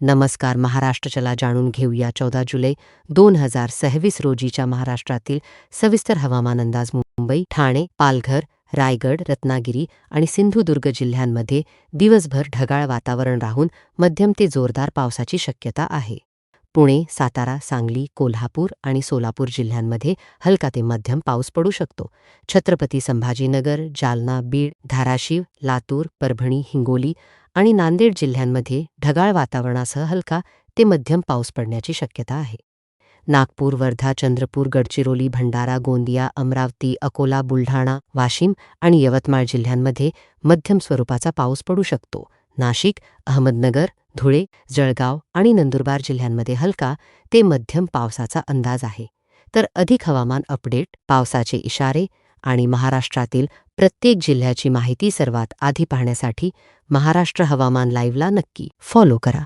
नमस्कार महाराष्ट्र, चला जाणून घेऊया 14 जुलै 2026 रोजीच्या महाराष्ट्रातील सविस्तर हवामान अंदाज. मुंबई, ठाणे, पालघर, रायगड, रत्नागिरी आणि सिंधुदुर्ग जिल्ह्यांमध्ये दिवसभर ढगाळ वातावरण राहून मध्यम ते जोरदार पावसाची शक्यता आहे. पुणे, सातारा, सांगली, कोल्हापूर आणि सोलापूर जिल्ह्यांमध्ये हलका ते मध्यम पाऊस पडू शकतो. छत्रपती संभाजीनगर, जालना, बीड, धाराशिव, लातूर, परभणी, हिंगोली आणि नांदेड जिल्ह्यांमध्ये ढगाळ वातावरणासह हलका ते मध्यम पाऊस पडण्याची शक्यता आहे. नागपूर, वर्धा, चंद्रपूर, गडचिरोली, भंडारा, गोंदिया, अमरावती, अकोला, बुलढाणा, वाशिम आणि यवतमाळ जिल्ह्यांमध्ये मध्यम स्वरूपाचा पाऊस पडू शकतो. नाशिक, अहमदनगर, धुळे, जळगाव आणि नंदुरबार जिल्ह्यांमध्ये हलका ते मध्यम पावसाचा अंदाज आहे. तर अधिक हवामान अपडेट, पावसाचे इशारे आणि महाराष्ट्रातील प्रत्येक जिल्ह्याची माहिती सर्वात आधी पाहण्यासाठी महाराष्ट्र हवामान लाईव्हला नक्की फॉलो करा.